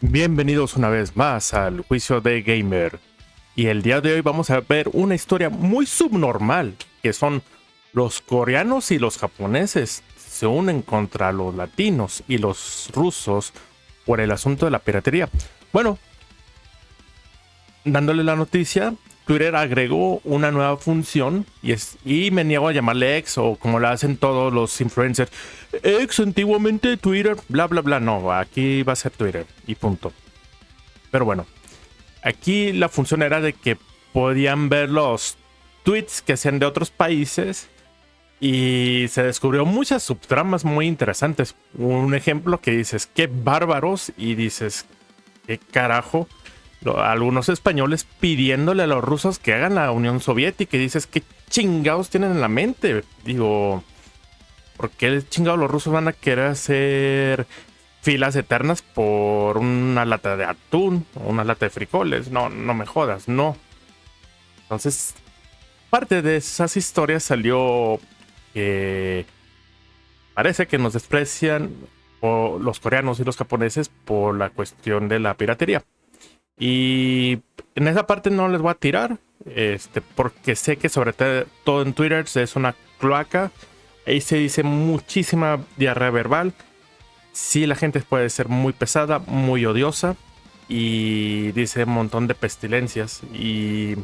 Bienvenidos una vez más al Juicio de Gamer. Y el día de hoy vamos a ver una historia muy subnormal, que son los coreanos y los japoneses se unen contra los latinos y los rusos por el asunto de la piratería. Bueno, dándole la noticia, Twitter agregó una nueva función y me niego a llamarle X o como la hacen todos los influencers. X antiguamente Twitter, bla bla bla. No, aquí va a ser Twitter y punto. Pero bueno, aquí la función era de que podían ver los tweets que hacían de otros países y se descubrió muchas subtramas muy interesantes. Un ejemplo que dices, qué bárbaros, y dices, qué carajo. Algunos españoles pidiéndole a los rusos que hagan la Unión Soviética y dices, qué chingados tienen en la mente. Digo, ¿por qué chingados los rusos van a querer hacer filas eternas por una lata de atún o una lata de frijoles? No, no me jodas, no. Entonces, parte de esas historias salió que parece que nos desprecian o los coreanos y los japoneses por la cuestión de la piratería. Y en esa parte no les voy a tirar, porque sé que sobre todo en Twitter es una cloaca. Ahí se dice muchísima diarrea verbal. Sí, la gente puede ser muy pesada, muy odiosa y dice un montón de pestilencias. Y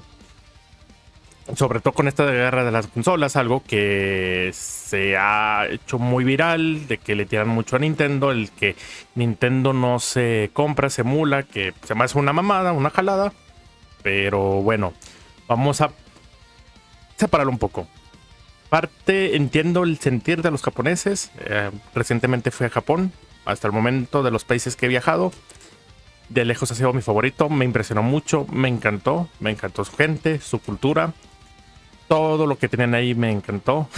sobre todo con esta guerra de las consolas, algo que se ha hecho muy viral, de que le tiran mucho a Nintendo, el que Nintendo no se compra, se emula, que se me hace una mamada, una jalada. Pero bueno, vamos a separarlo un poco. Parte, entiendo el sentir de los japoneses. Recientemente fui a Japón. Hasta el momento de los países que he viajado, de lejos ha sido mi favorito. Me impresionó mucho, me encantó su gente, su cultura. Todo lo que tenían ahí me encantó.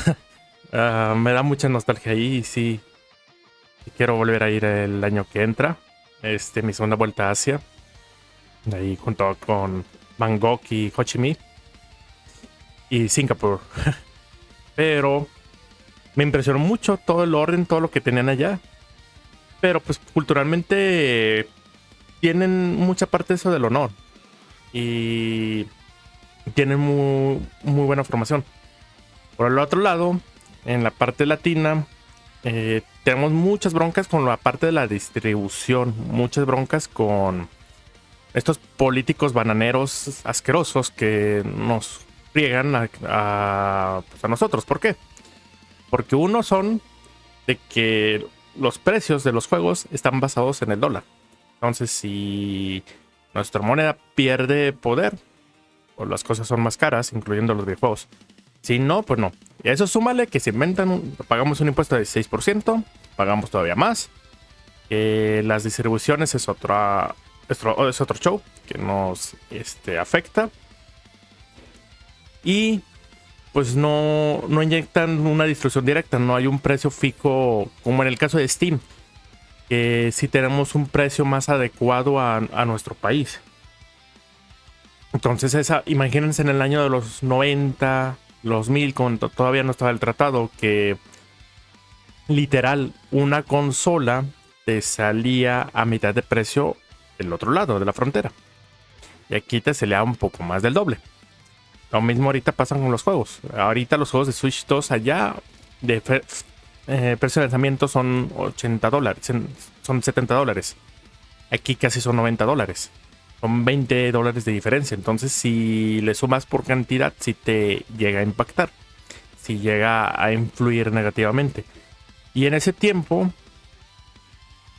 Me da mucha nostalgia ahí y sí, quiero volver a ir el año que entra. Mi segunda vuelta a Asia. Ahí junto con Bangkok y Ho Chi Minh. Y Singapur. Pero me impresionó mucho todo el orden, todo lo que tenían allá. Pero pues culturalmente tienen mucha parte de eso del honor. Y tienen muy buena formación. Por el otro lado, en la parte latina, tenemos muchas broncas con la parte de la distribución. Muchas broncas con estos políticos bananeros asquerosos que nos friegan pues a nosotros. ¿Por qué? Porque uno son de que los precios de los juegos están basados en el dólar. Entonces, si nuestra moneda pierde poder, o las cosas son más caras, incluyendo los videojuegos. Si no, pues no. Y a eso súmale que si inventan, pagamos un impuesto de 6%, pagamos todavía más. Las distribuciones es otro show que nos afecta. Y pues no inyectan una distribución directa, no hay un precio fijo, como en el caso de Steam, que sí tenemos un precio más adecuado a nuestro país. Entonces, imagínense en el año de los 90, los 1000, cuando todavía no estaba el tratado, que literal una consola te salía a mitad de precio del otro lado de la frontera. Y aquí te salía un poco más del doble. Lo mismo ahorita pasa con los juegos. Ahorita los juegos de Switch 2 allá de precio de lanzamiento son $80, son $70. Aquí casi son $90. Son $20 de diferencia. Entonces, si le sumas por cantidad, sí te llega a impactar. Sí llega a influir negativamente. Y en ese tiempo,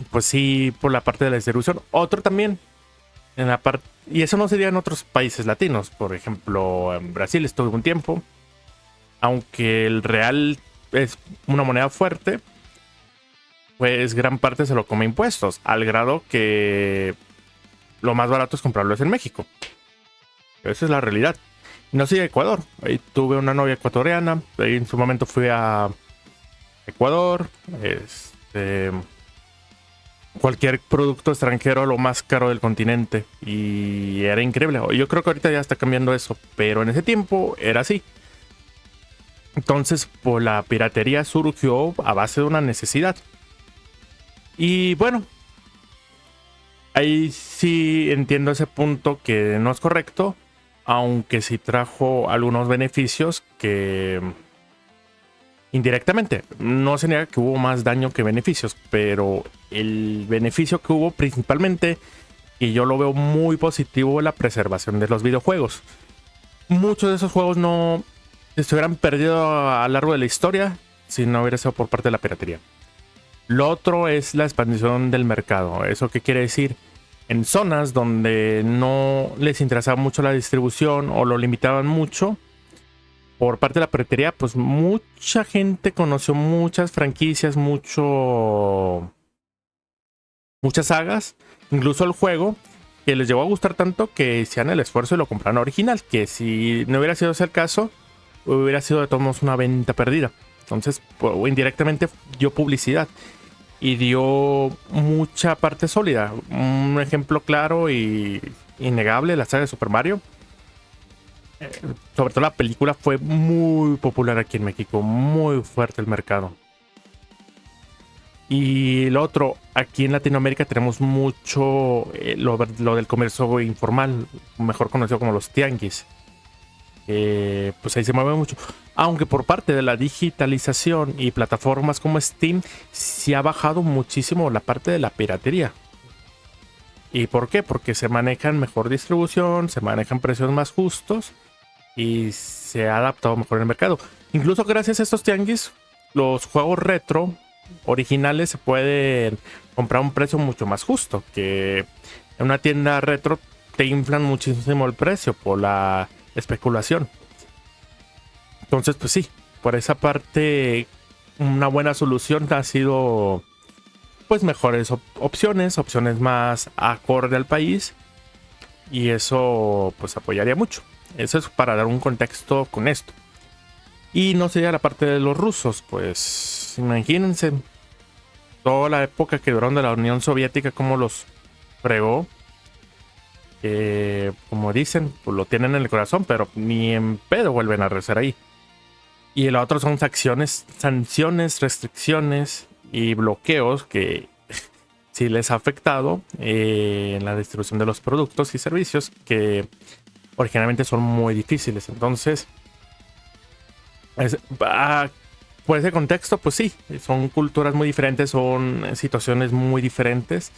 pues sí, por la parte de la distribución. Otro también. Y eso no sería en otros países latinos. Por ejemplo, en Brasil estuve un tiempo. Aunque el real es una moneda fuerte, pues gran parte se lo come impuestos. Al grado que lo más barato es comprarlo en México. Esa es la realidad. No soy de Ecuador. Ahí tuve una novia ecuatoriana. Ahí en su momento fui a Ecuador. Cualquier producto extranjero lo más caro del continente. Y era increíble. Yo creo que ahorita ya está cambiando eso. Pero en ese tiempo era así. Entonces, pues la piratería surgió a base de una necesidad. Y bueno, ahí sí entiendo ese punto que no es correcto, aunque sí trajo algunos beneficios que indirectamente, no se niega que hubo más daño que beneficios, pero el beneficio que hubo principalmente, y yo lo veo muy positivo, la preservación de los videojuegos. Muchos de esos juegos no se hubieran perdido a lo largo de la historia si no hubiera sido por parte de la piratería. Lo otro es la expansión del mercado. ¿Eso qué quiere decir? En zonas donde no les interesaba mucho la distribución o lo limitaban mucho por parte de la piratería, pues mucha gente conoció muchas franquicias, muchas sagas, incluso el juego, que les llegó a gustar tanto que hicieron el esfuerzo y lo compraron original, que si no hubiera sido ese el caso, hubiera sido de todos modos una venta perdida. Entonces, pues, indirectamente dio publicidad y dio mucha parte sólida. Un ejemplo claro y innegable, la saga de Super Mario. Sobre todo la película fue muy popular aquí en México, muy fuerte el mercado. Y lo otro, aquí en Latinoamérica tenemos mucho lo del comercio informal, mejor conocido como los tianguis. Pues ahí se mueve mucho. Aunque por parte de la digitalización y plataformas como Steam, sí ha bajado muchísimo la parte de la piratería. ¿Y por qué? Porque se manejan mejor distribución, se manejan precios más justos y se ha adaptado mejor el mercado. Incluso gracias a estos tianguis, los juegos retro originales se pueden comprar a un precio mucho más justo. Que en una tienda retro te inflan muchísimo el precio por la especulación. Entonces, pues sí, por esa parte, una buena solución ha sido pues mejores opciones más acorde al país. Y eso pues apoyaría mucho. Eso es para dar un contexto con esto. Y no sería la parte de los rusos, pues imagínense toda la época que duraron de la Unión Soviética, cómo los fregó. Como dicen, pues lo tienen en el corazón, pero ni en pedo vuelven a rezar ahí. Y lo otro son sanciones, restricciones y bloqueos que sí les ha afectado en la distribución de los productos y servicios que originalmente son muy difíciles. Entonces, por ese contexto, pues sí, son culturas muy diferentes, son situaciones muy diferentes.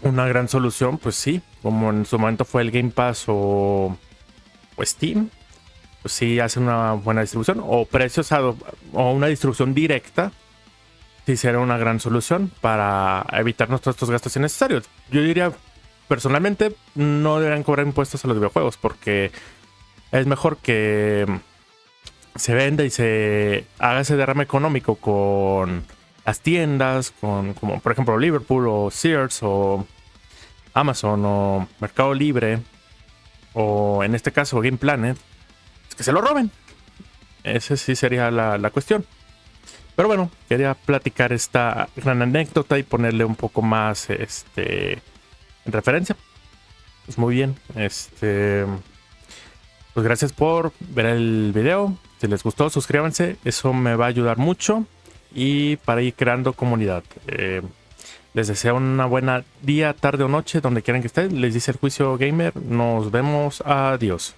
Una gran solución, pues sí, como en su momento fue el Game Pass o Steam, pues sí hace una buena distribución, o precios o una distribución directa, sí será una gran solución para evitarnos todos estos gastos innecesarios. Yo diría, personalmente, no deberían cobrar impuestos a los videojuegos, porque es mejor que se venda y se haga ese derrame económico con las tiendas, como por ejemplo Liverpool o Sears o Amazon o Mercado Libre, o en este caso Game Planet, es que se lo roben. Esa sí sería la cuestión. Pero bueno, quería platicar esta gran anécdota y ponerle un poco más en referencia. Pues muy bien. Pues gracias por ver el video. Si les gustó, suscríbanse. Eso me va a ayudar mucho. Y para ir creando comunidad. Les deseo una buena día, tarde o noche, donde quieran que estén. Les dice el Juicio Gamer. Nos vemos. Adiós.